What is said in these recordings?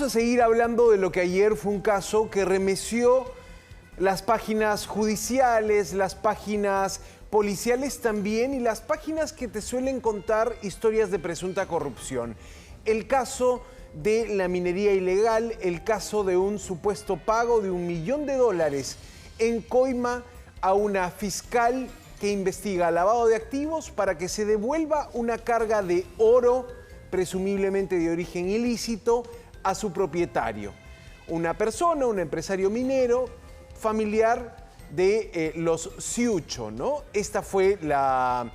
Vamos a seguir hablando de lo que ayer fue un caso que remeció las páginas judiciales, las páginas policiales también y las páginas que te suelen contar historias de presunta corrupción. El caso de la minería ilegal, el caso de un supuesto pago de $1 millón en coima a una fiscal que investiga lavado de activos para que se devuelva una carga de oro, presumiblemente de origen ilícito, a su propietario. Una persona, un empresario minero, familiar de los Ciucho, ¿no? Esta fue la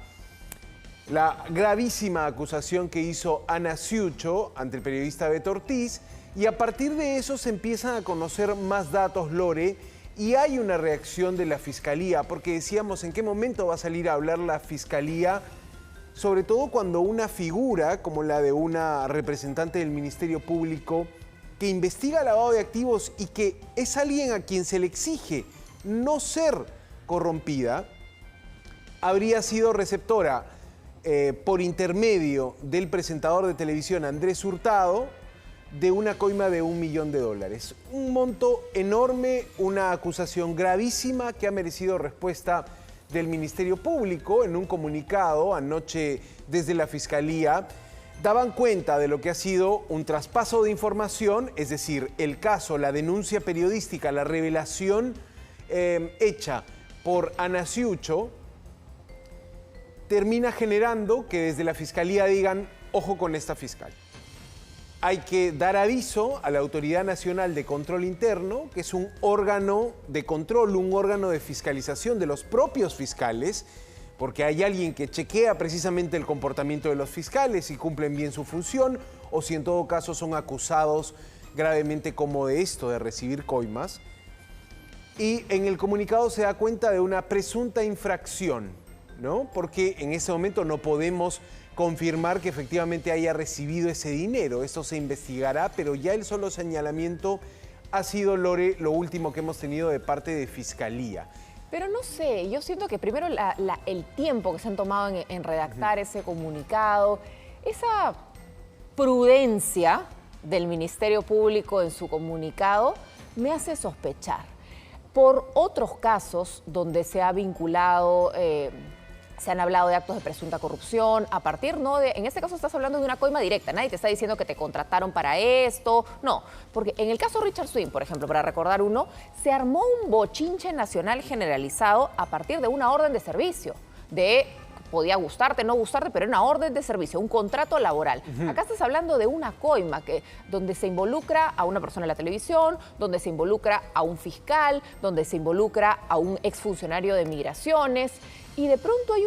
gravísima acusación que hizo Ana Ciucho ante el periodista Beto Ortiz, y a partir de eso se empiezan a conocer más datos, Lore, y hay una reacción de la Fiscalía, porque decíamos, ¿en qué momento va a salir a hablar la Fiscalía? Sobre todo cuando una figura como la de una representante del Ministerio Público que investiga lavado de activos y que es alguien a quien se le exige no ser corrompida, habría sido receptora por intermedio del presentador de televisión Andrés Hurtado de una coima de $1 millón. Un monto enorme, una acusación gravísima que ha merecido respuesta del Ministerio Público. En un comunicado anoche desde la Fiscalía daban cuenta de lo que ha sido un traspaso de información, es decir, el caso, la denuncia periodística, la revelación hecha por Ana Ciucho, termina generando que desde la Fiscalía digan, ojo con esta fiscal. Hay que dar aviso a la Autoridad Nacional de Control Interno, que es un órgano de control, un órgano de fiscalización de los propios fiscales, porque hay alguien que chequea precisamente el comportamiento de los fiscales, si cumplen bien su función o si en todo caso son acusados gravemente como de esto, de recibir coimas. Y en el comunicado se da cuenta de una presunta infracción, ¿no? Porque en ese momento no podemos confirmar que efectivamente haya recibido ese dinero. Esto se investigará, pero ya el solo señalamiento ha sido, Lore, lo último que hemos tenido de parte de Fiscalía. Pero no sé, yo siento que primero el tiempo que se han tomado en redactar ese comunicado, esa prudencia del Ministerio Público en su comunicado me hace sospechar. Por otros casos donde se ha vinculado, se han hablado de actos de presunta corrupción, a partir, ¿no? En este caso estás hablando de una coima directa, nadie te está diciendo que te contrataron para esto, no, porque en el caso Richard Swing, por ejemplo, para recordar uno, se armó un bochinche nacional generalizado a partir de una orden de servicio, podía gustarte, no gustarte, pero era una orden de servicio, un contrato laboral. Acá estás hablando de una coima donde se involucra a una persona en la televisión, donde se involucra a un fiscal, donde se involucra a un exfuncionario de migraciones, y de pronto hay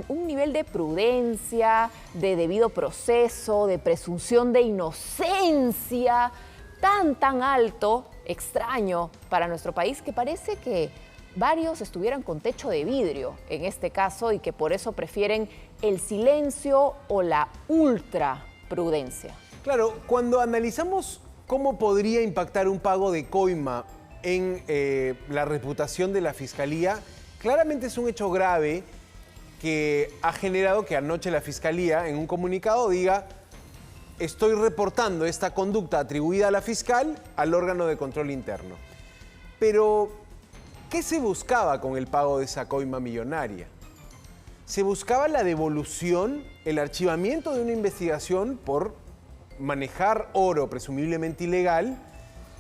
un nivel de prudencia, de debido proceso, de presunción de inocencia tan alto, extraño para nuestro país, que parece que varios estuvieran con techo de vidrio en este caso y que por eso prefieren el silencio o la ultra prudencia. Claro, cuando analizamos cómo podría impactar un pago de coima en la reputación de la Fiscalía, claramente es un hecho grave que ha generado que anoche la Fiscalía en un comunicado diga: estoy reportando esta conducta atribuida a la fiscal al órgano de control interno. Pero ¿qué se buscaba con el pago de esa coima millonaria? Se buscaba la devolución, el archivamiento de una investigación por manejar oro presumiblemente ilegal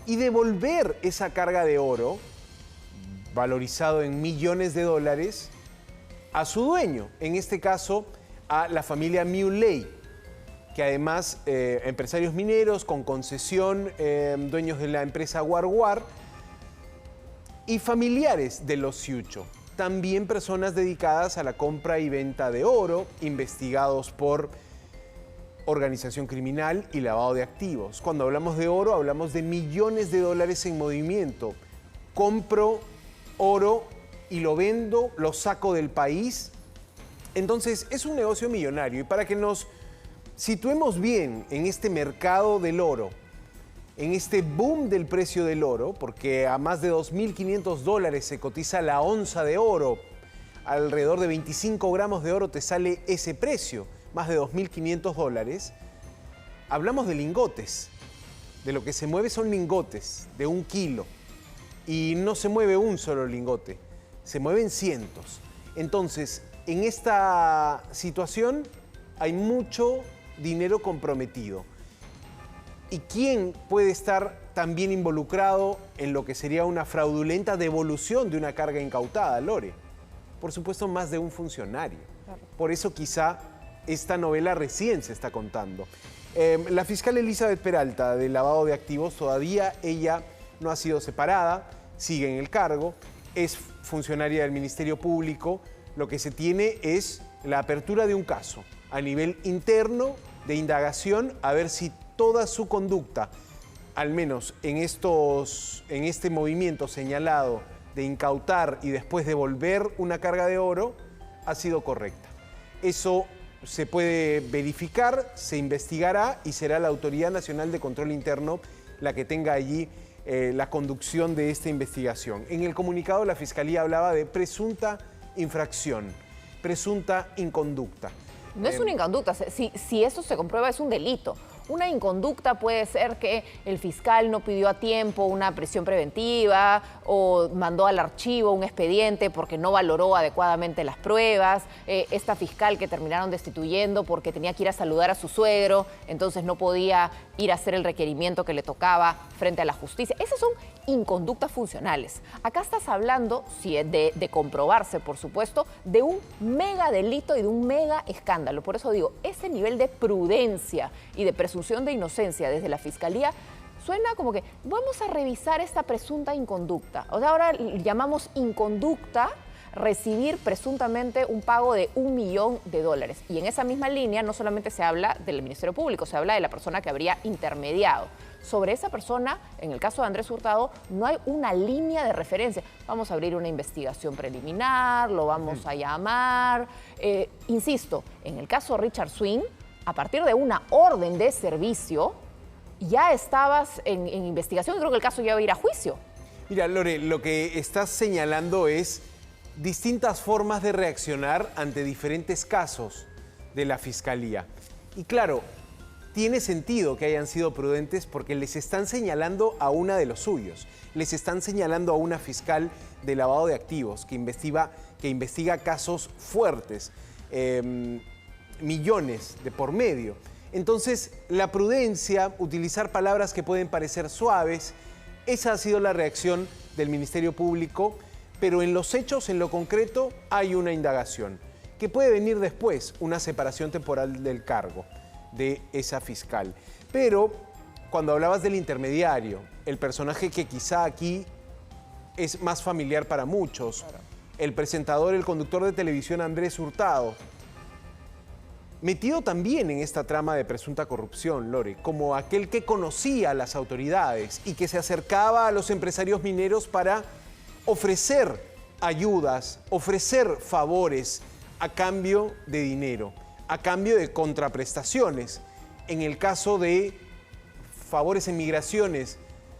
y devolver esa carga de oro, valorizado en millones de dólares, a su dueño, en este caso a la familia Muley, que además empresarios mineros con concesión, dueños de la empresa Guarguar, y familiares de los Ciucho, también personas dedicadas a la compra y venta de oro, investigados por organización criminal y lavado de activos. Cuando hablamos de oro, hablamos de millones de dólares en movimiento. Compro oro y lo vendo, lo saco del país. Entonces, es un negocio millonario. Y para que nos situemos bien en este mercado del oro, en este boom del precio del oro, porque a más de $2.500 se cotiza la onza de oro, alrededor de 25 gramos de oro te sale ese precio, más de $2.500, hablamos de lingotes. de lo que se mueve son lingotes de 1 kilo. Y no se mueve un solo lingote, se mueven cientos. Entonces, en esta situación hay mucho dinero comprometido. ¿Y quién puede estar también involucrado en lo que sería una fraudulenta devolución de una carga incautada, Lore? Por supuesto, más de un funcionario. Claro. Por eso quizá esta novela recién se está contando. La fiscal Elizabeth Peralta del lavado de activos, todavía ella no ha sido separada, sigue en el cargo, es funcionaria del Ministerio Público. Lo que se tiene es la apertura de un caso a nivel interno de indagación, a ver si toda su conducta, al menos en este movimiento señalado de incautar y después devolver una carga de oro, ha sido correcta. Eso se puede verificar, se investigará y será la Autoridad Nacional de Control Interno la que tenga allí la conducción de esta investigación. En el comunicado la Fiscalía hablaba de presunta infracción, presunta inconducta. No es una inconducta, si eso se comprueba es un delito. Una inconducta puede ser que el fiscal no pidió a tiempo una prisión preventiva o mandó al archivo un expediente porque no valoró adecuadamente las pruebas. Esta fiscal que terminaron destituyendo porque tenía que ir a saludar a su suegro, entonces no podía ir a hacer el requerimiento que le tocaba frente a la justicia. Esas son inconductas funcionales. Acá estás hablando, si es de comprobarse, por supuesto, de un mega delito y de un mega escándalo. Por eso digo, ese nivel de prudencia y de presunción de inocencia desde la Fiscalía suena como que vamos a revisar esta presunta inconducta. O sea, ahora llamamos inconducta recibir presuntamente un pago de $1 millón. Y en esa misma línea no solamente se habla del Ministerio Público, se habla de la persona que habría intermediado. Sobre esa persona, en el caso de Andrés Hurtado, no hay una línea de referencia. Vamos a abrir una investigación preliminar, lo vamos a llamar. Insisto, en el caso de Richard Swing, a partir de una orden de servicio, ya estabas en investigación y creo que el caso ya va a ir a juicio. Mira, Lore, lo que estás señalando es distintas formas de reaccionar ante diferentes casos de la Fiscalía. Y claro, tiene sentido que hayan sido prudentes porque les están señalando a una de los suyos. Les están señalando a una fiscal de lavado de activos que investiga casos fuertes, millones de por medio. Entonces, la prudencia, utilizar palabras que pueden parecer suaves, esa ha sido la reacción del Ministerio Público, pero en los hechos, en lo concreto, hay una indagación que puede venir después, una separación temporal del cargo de esa fiscal. Pero cuando hablabas del intermediario, el personaje que quizá aquí es más familiar para muchos, claro, el presentador, el conductor de televisión Andrés Hurtado, metido también en esta trama de presunta corrupción, Lore, como aquel que conocía a las autoridades y que se acercaba a los empresarios mineros para ofrecer ayudas, ofrecer favores a cambio de dinero, a cambio de contraprestaciones. En el caso de favores en migraciones,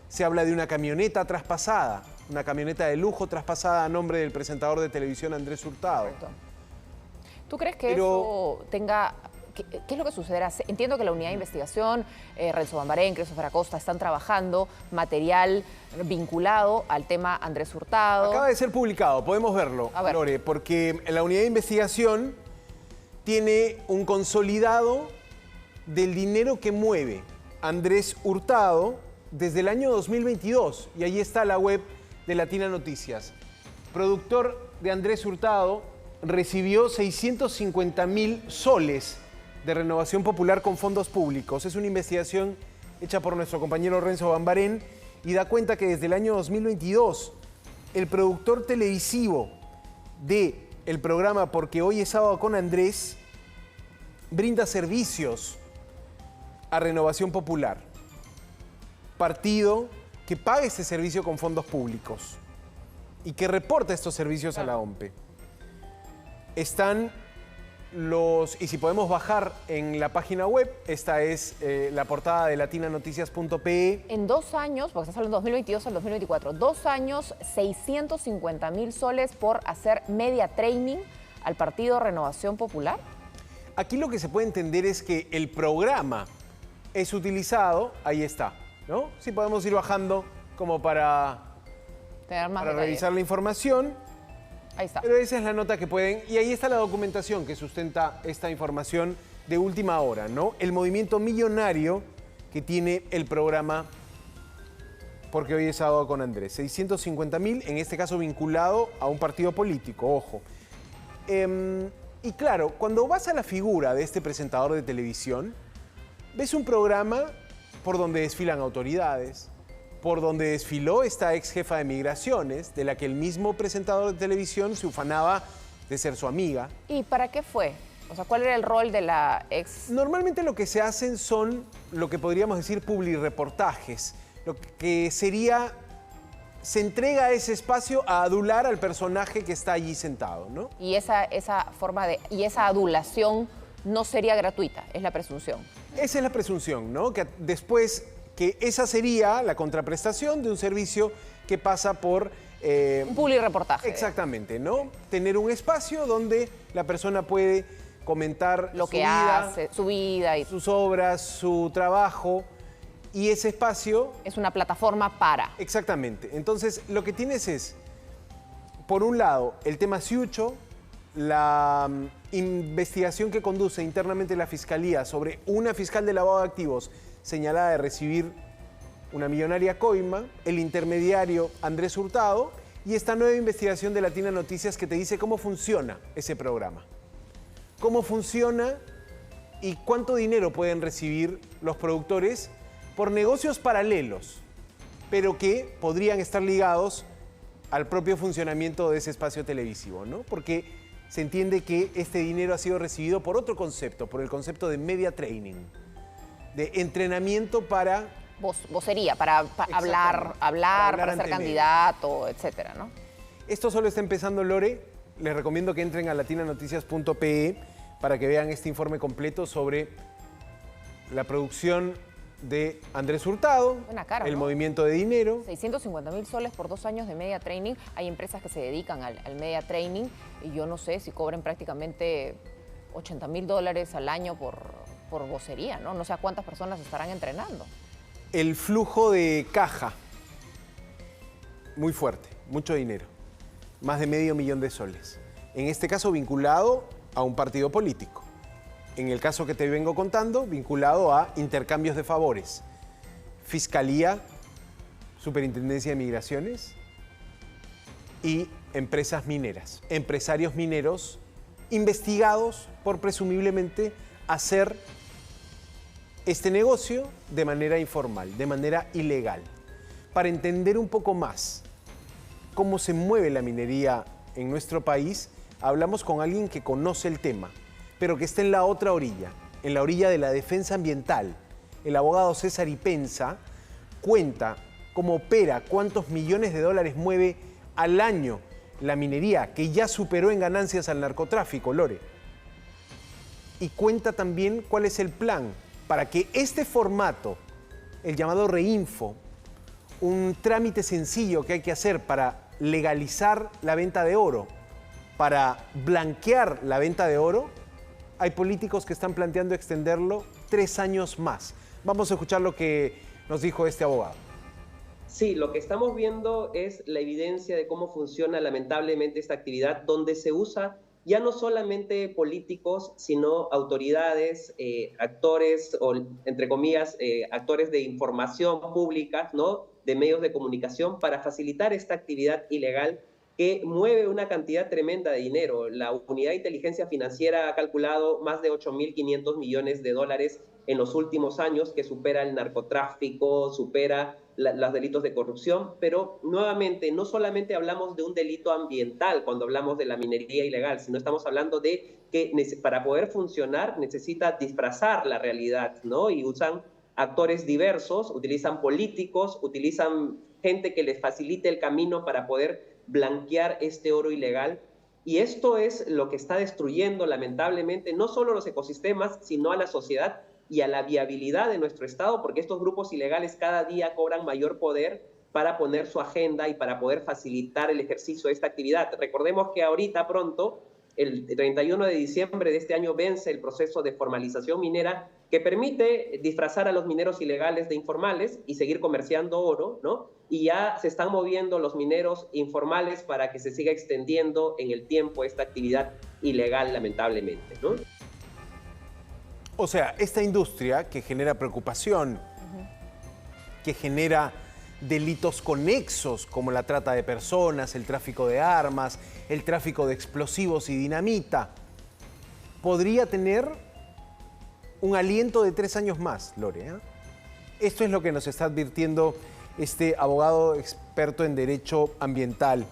se habla de una camioneta traspasada, una camioneta de lujo traspasada a nombre del presentador de televisión Andrés Hurtado. Correcto. ¿Tú crees que eso tenga... ¿Qué es lo que sucederá? Entiendo que la unidad de investigación, Renzo Bambarén, Christopher Acosta, están trabajando material vinculado al tema Andrés Hurtado. Acaba de ser publicado, podemos verlo, Lore, porque la unidad de investigación tiene un consolidado del dinero que mueve Andrés Hurtado desde el año 2022. Y ahí está la web de Latina Noticias. Productor de Andrés Hurtado recibió 650.000 soles de Renovación Popular con fondos públicos. Es una investigación hecha por nuestro compañero Renzo Bambarén y da cuenta que desde el año 2022 el productor televisivo del programa Porque Hoy es Sábado con Andrés brinda servicios a Renovación Popular, partido que paga este servicio con fondos públicos y que reporta estos servicios a la OMPE. Están y si podemos bajar en la página web, esta es la portada de latinanoticias.pe. En 2 años, porque estás hablando de 2022 al 2024, 2 años, 650.000 soles por hacer media training al partido Renovación Popular. Aquí lo que se puede entender es que el programa es utilizado, ahí está, ¿no? Sí podemos ir bajando como para Tener más detalles. revisar la información. Ahí está. Pero esa es la nota que pueden... Y ahí está la documentación que sustenta esta información de última hora, ¿no? El movimiento millonario que tiene el programa Porque Hoy es Sábado con Andrés. 650.000, en este caso vinculado a un partido político, ojo. Y claro, cuando vas a la figura de este presentador de televisión, ves un programa por donde desfilan autoridades, por donde desfiló esta ex jefa de migraciones, de la que el mismo presentador de televisión se ufanaba de ser su amiga. ¿Y para qué fue? O sea, ¿cuál era el rol de la ex? Normalmente lo que se hacen son lo que podríamos decir publireportajes, lo que sería, se entrega ese espacio a adular al personaje que está allí sentado, ¿no? Y esa forma de, y esa adulación no sería gratuita, es la presunción. Esa es la presunción, ¿no? Que después, que esa sería la contraprestación de un servicio que pasa por... Un publireportaje. Exactamente, ¿no? Tener un espacio donde la persona puede comentar Lo su que vida, hace, su vida. Y sus obras, su trabajo, y ese espacio... es una plataforma para. Exactamente. Entonces, lo que tienes es, por un lado, el tema Ciucho, la investigación que conduce internamente la Fiscalía sobre una fiscal de lavado de activos señalada de recibir una millonaria coima, el intermediario Andrés Hurtado, y esta nueva investigación de Latina Noticias que te dice cómo funciona ese programa. Cómo funciona y cuánto dinero pueden recibir los productores por negocios paralelos, pero que podrían estar ligados al propio funcionamiento de ese espacio televisivo, ¿no? Porque se entiende que este dinero ha sido recibido por otro concepto, por el concepto de media training, de entrenamiento para... Vocería, para hablar, para ante ser medios. candidato, etcétera, ¿no? Esto solo está empezando, Lore. Les recomiendo que entren a latinanoticias.pe para que vean este informe completo sobre la producción de Andrés Hurtado, Buena cara, el ¿no? movimiento de dinero. 650.000 soles por 2 años de media training. Hay empresas que se dedican al media training y yo no sé si cobren prácticamente $80.000 al año por vocería, ¿no? No sé a cuántas personas estarán entrenando. El flujo de caja, muy fuerte, mucho dinero, más de $500.000 en este caso vinculado a un partido político. En el caso que te vengo contando, vinculado a intercambios de favores. Fiscalía, Superintendencia de Migraciones y empresas mineras, empresarios mineros investigados por presumiblemente hacer este negocio de manera informal, de manera ilegal. Para entender un poco más cómo se mueve la minería en nuestro país, hablamos con alguien que conoce el tema, pero que está en la otra orilla, en la orilla de la defensa ambiental. El abogado César Ipenza cuenta cómo opera, cuántos millones de dólares mueve al año la minería, que ya superó en ganancias al narcotráfico, Lore. Y cuenta también cuál es el plan para que este formato, el llamado reinfo, un trámite sencillo que hay que hacer para legalizar la venta de oro, para blanquear la venta de oro, hay políticos que están planteando extenderlo 3 años más. Vamos a escuchar lo que nos dijo este abogado. Sí, lo que estamos viendo es la evidencia de cómo funciona lamentablemente esta actividad, donde se usa ya no solamente políticos, sino autoridades, actores, o entre comillas, actores de información pública, ¿no? De medios de comunicación, para facilitar esta actividad ilegal que mueve una cantidad tremenda de dinero. La Unidad de Inteligencia Financiera ha calculado más de 8.500 millones de dólares en los últimos años, que supera el narcotráfico, supera los delitos de corrupción, pero nuevamente no solamente hablamos de un delito ambiental cuando hablamos de la minería ilegal, sino estamos hablando de que para poder funcionar necesita disfrazar la realidad, ¿no? Y usan actores diversos, utilizan políticos, utilizan gente que les facilite el camino para poder blanquear este oro ilegal. Y esto es lo que está destruyendo lamentablemente no solo los ecosistemas, sino a la sociedad y a la viabilidad de nuestro Estado, porque estos grupos ilegales cada día cobran mayor poder para poner su agenda y para poder facilitar el ejercicio de esta actividad. Recordemos que ahorita pronto, el 31 de diciembre de este año, vence el proceso de formalización minera que permite disfrazar a los mineros ilegales de informales y seguir comerciando oro, ¿no? Y ya se están moviendo los mineros informales para que se siga extendiendo en el tiempo esta actividad ilegal, lamentablemente, ¿no? O sea, esta industria que genera preocupación, que genera delitos conexos como la trata de personas, el tráfico de armas, el tráfico de explosivos y dinamita, podría tener un aliento de 3 años más, Lore, ¿eh? Esto es lo que nos está advirtiendo este abogado experto en derecho ambiental.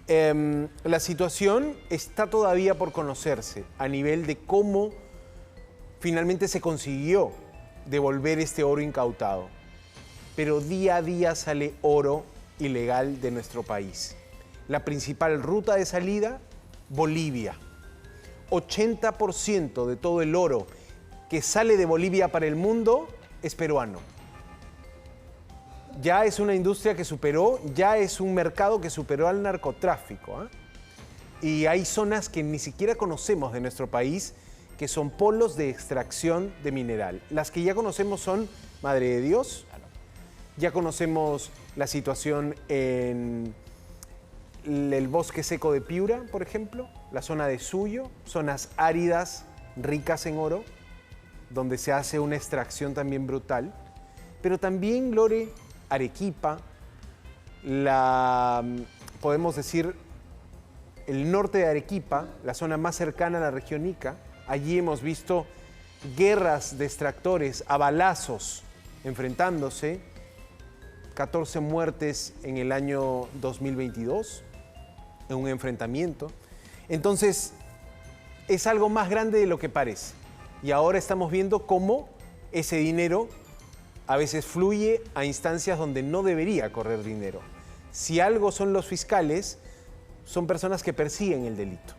La situación está todavía por conocerse a nivel de cómo finalmente se consiguió devolver este oro incautado. Pero día a día sale oro ilegal de nuestro país. La principal ruta de salida, Bolivia. 80% de todo el oro que sale de Bolivia para el mundo es peruano. Ya es una industria que superó, ya es un mercado que superó al narcotráfico, ¿eh? Y hay zonas que ni siquiera conocemos de nuestro país que son polos de extracción de mineral. Las que ya conocemos son Madre de Dios, ya conocemos la situación en el bosque seco de Piura, por ejemplo, la zona de Suyo, zonas áridas, ricas en oro, donde se hace una extracción también brutal. Pero también, Lore, Arequipa, podemos decir, el norte de Arequipa, la zona más cercana a la región Ica, allí hemos visto guerras de extractores a balazos enfrentándose, 14 muertes en el año 2022 en un enfrentamiento. Entonces, es algo más grande de lo que parece. Y ahora estamos viendo cómo ese dinero a veces fluye a instancias donde no debería correr dinero. Si algo son los fiscales, son personas que persiguen el delito.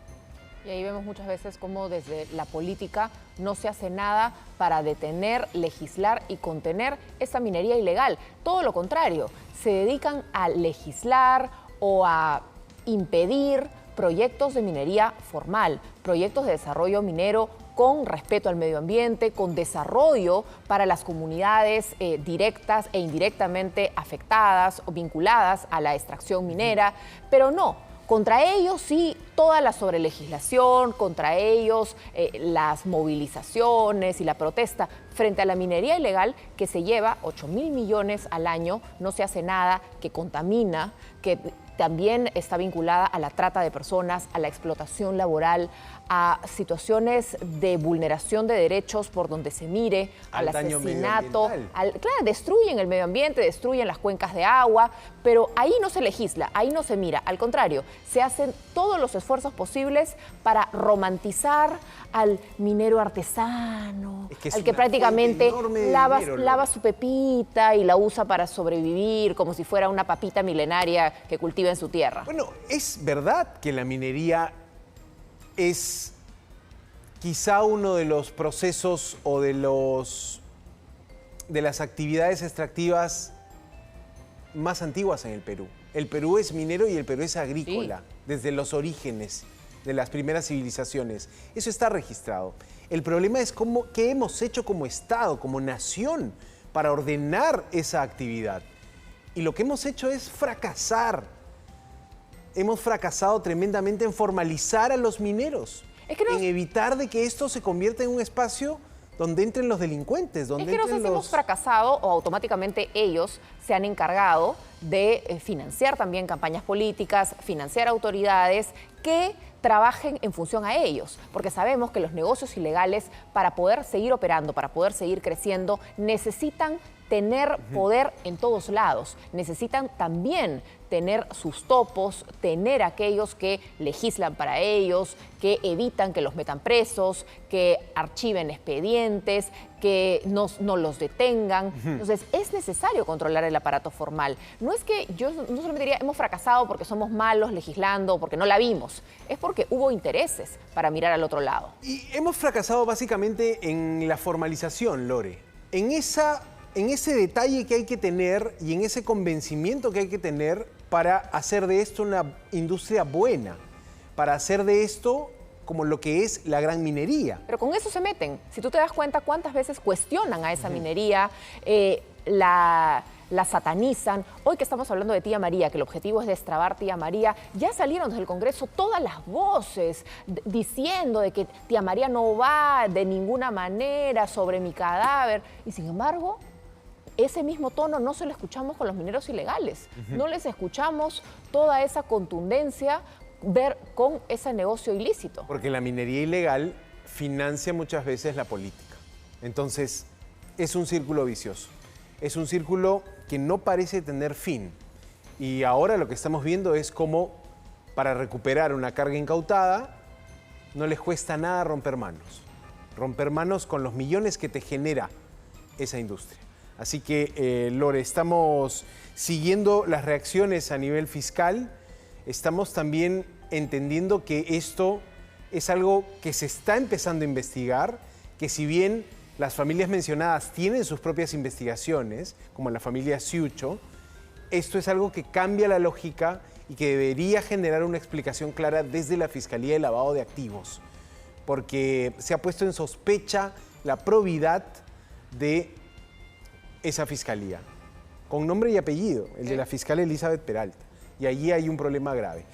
Y ahí vemos muchas veces cómo desde la política no se hace nada para detener, legislar y contener esa minería ilegal. Todo lo contrario, se dedican a legislar o a impedir proyectos de minería formal, proyectos de desarrollo minero con respeto al medio ambiente, con desarrollo para las comunidades directas e indirectamente afectadas o vinculadas a la extracción minera, pero no. Contra ellos sí, toda la sobrelegislación, contra ellos las movilizaciones y la protesta frente a la minería ilegal que se lleva 8.000 millones al año, no se hace nada, que contamina, que también está vinculada a la trata de personas, a la explotación laboral, a situaciones de vulneración de derechos por donde se mire, al asesinato. Claro, destruyen el medio ambiente, destruyen las cuencas de agua, pero ahí no se legisla, ahí no se mira. Al contrario, se hacen todos los esfuerzos posibles para romantizar al minero artesano, al que prácticamente lava su pepita y la usa para sobrevivir como si fuera una papita milenaria que cultiva en su tierra. Bueno, es verdad que la minería es quizá uno de los procesos o de las actividades extractivas más antiguas en el Perú. El Perú es minero y el Perú es agrícola, desde los orígenes de las primeras civilizaciones. Eso está registrado. El problema es qué hemos hecho como Estado, como nación, para ordenar esa actividad. Y lo que hemos hecho es fracasar. Hemos fracasado tremendamente en formalizar a los mineros, en evitar de que esto se convierta en un espacio donde entren los delincuentes. Es que no sé si hemos fracasado o automáticamente ellos se han encargado de financiar también campañas políticas, financiar autoridades que trabajen en función a ellos, porque sabemos que los negocios ilegales, para poder seguir operando, para poder seguir creciendo, necesitan tener poder en todos lados. Necesitan también tener sus topos, tener aquellos que legislan para ellos, que evitan que los metan presos, que archiven expedientes, que no los detengan. Entonces, es necesario controlar el aparato formal. No es que yo no solamente diría hemos fracasado porque somos malos legislando, porque no la vimos. Es porque hubo intereses para mirar al otro lado. Y hemos fracasado básicamente en la formalización, Lore. En ese detalle que hay que tener y en ese convencimiento que hay que tener para hacer de esto una industria buena, para hacer de esto como lo que es la gran minería. Pero con eso se meten. Si tú te das cuenta cuántas veces cuestionan a esa minería, la satanizan. Hoy que estamos hablando de Tía María, que el objetivo es destrabar Tía María, ya salieron desde el Congreso todas las voces diciendo de que Tía María no va de ninguna manera sobre mi cadáver. Y sin embargo, ese mismo tono no se lo escuchamos con los mineros ilegales. No les escuchamos toda esa contundencia ver con ese negocio ilícito. Porque la minería ilegal financia muchas veces la política. Entonces, es un círculo vicioso. Es un círculo que no parece tener fin. Y ahora lo que estamos viendo es cómo para recuperar una carga incautada no les cuesta nada romper manos. Romper manos con los millones que te genera esa industria. Así que, Lore, estamos siguiendo las reacciones a nivel fiscal. Estamos también entendiendo que esto es algo que se está empezando a investigar, que si bien las familias mencionadas tienen sus propias investigaciones, como la familia Ciucho, esto es algo que cambia la lógica y que debería generar una explicación clara desde la Fiscalía de Lavado de Activos, porque se ha puesto en sospecha la probidad de esa fiscalía, con nombre y apellido, el de la fiscal Elizabeth Peralta, y allí hay un problema grave.